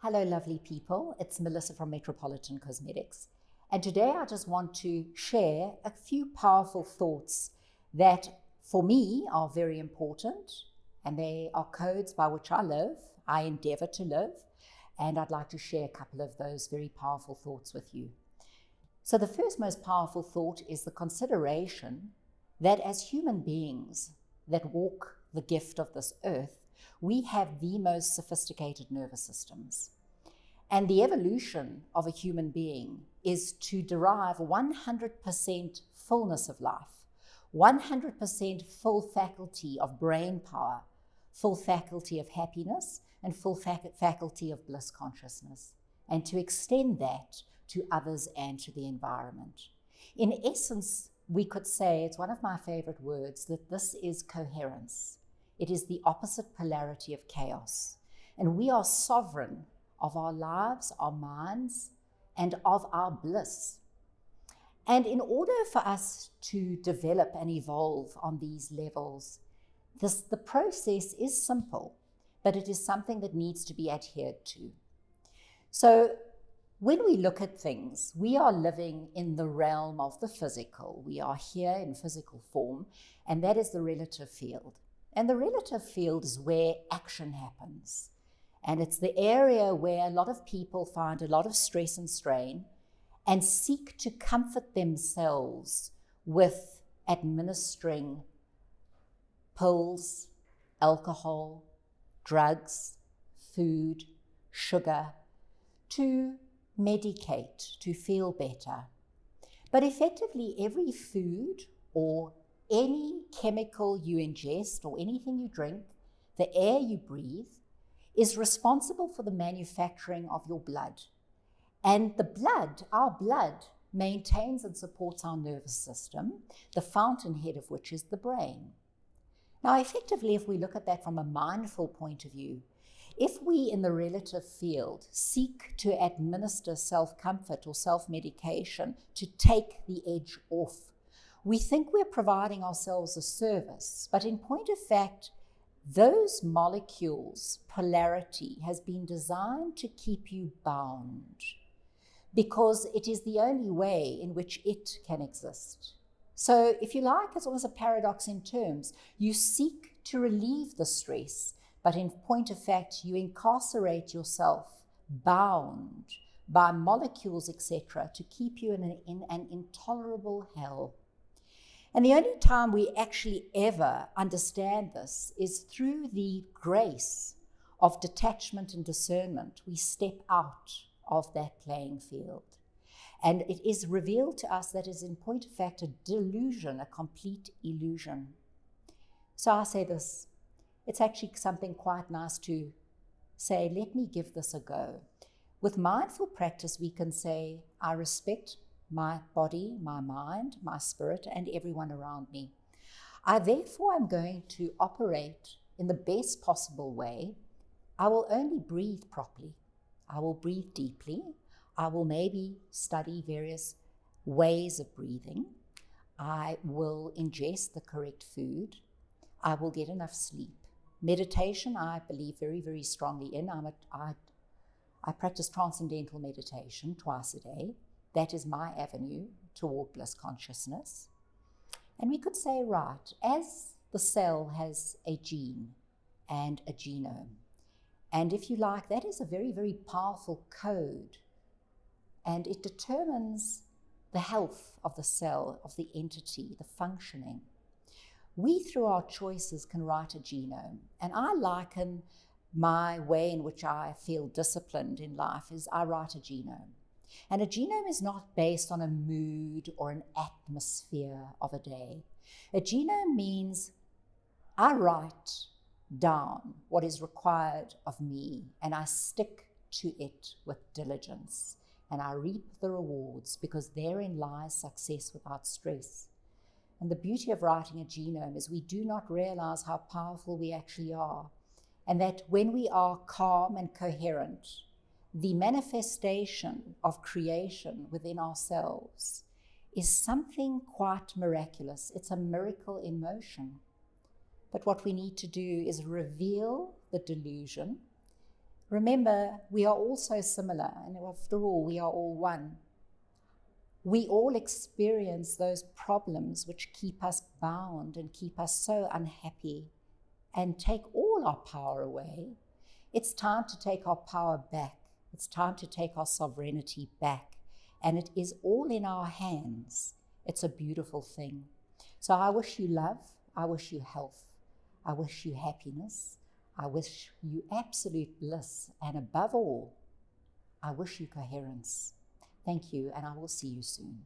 Hello, lovely people. It's Melissa from Metropolitan Cosmetics. And today I just want to share a few powerful thoughts that for me are very important, and they are codes by which I live, I endeavor to live, and I'd like to share a couple of those very powerful thoughts with you. So the first most powerful thought is the consideration that as human beings that walk the gift of this earth, we have the most sophisticated nervous systems. And the evolution of a human being is to derive 100% fullness of life, 100% full faculty of brain power, full faculty of happiness, and full faculty of bliss consciousness, and to extend that to others and to the environment. In essence, we could say, it's one of my favorite words, that this is coherence. It is the opposite polarity of chaos. And we are sovereign of our lives, our minds, and of our bliss. And in order for us to develop and evolve on these levels, the process is simple, but it is something that needs to be adhered to. So when we look at things, we are living in the realm of the physical. We are here in physical form, and that is the relative field. And the relative field is where action happens. And it's the area where a lot of people find a lot of stress and strain and seek to comfort themselves with administering pills, alcohol, drugs, food, sugar, to medicate, to feel better. But effectively, every food or any chemical you ingest or anything you drink, the air you breathe, is responsible for the manufacturing of your blood. And the blood, our blood, maintains and supports our nervous system, the fountainhead of which is the brain. Now, effectively, if we look at that from a mindful point of view, if we in the relative field seek to administer self-comfort or self-medication to take the edge off, we think we're providing ourselves a service, but in point of fact, those molecules' polarity has been designed to keep you bound because it is the only way in which it can exist. So if you like, it's almost a paradox in terms. You seek to relieve the stress, but in point of fact, you incarcerate yourself bound by molecules, etc., to keep you in an intolerable hell. And the only time we actually ever understand this is through the grace of detachment and discernment. We step out of that playing field. And it is revealed to us that is in point of fact a delusion, a complete illusion. So I say this, it's actually something quite nice to say, let me give this a go. With mindful practice, we can say, I respect my body, my mind, my spirit, and everyone around me. I therefore am going to operate in the best possible way. I will only breathe properly. I will breathe deeply. I will maybe study various ways of breathing. I will ingest the correct food. I will get enough sleep. Meditation, I believe very, very strongly in. I practice transcendental meditation twice a day. That is my avenue toward bliss consciousness. And we could say, right, as the cell has a gene and a genome, and if you like, that is a very, very powerful code, and it determines the health of the cell, of the entity, the functioning. We, through our choices, can write a genome. And I liken my way in which I feel disciplined in life is I write a genome. And a genome is not based on a mood or an atmosphere of a day. A genome means I write down what is required of me and I stick to it with diligence and I reap the rewards because therein lies success without stress. And the beauty of writing a genome is we do not realize how powerful we actually are, and that when we are calm and coherent, the manifestation of creation within ourselves is something quite miraculous. It's a miracle in motion. But what we need to do is reveal the delusion, Remember, we are all so similar, and after all, we are all one. We all experience those problems which keep us bound and keep us so unhappy and take all our power away. It's time to take our power back. It's time to take our sovereignty back. And it is all in our hands. It's a beautiful thing. So I wish you love. I wish you health. I wish you happiness. I wish you absolute bliss. And above all, I wish you coherence. Thank you, and I will see you soon.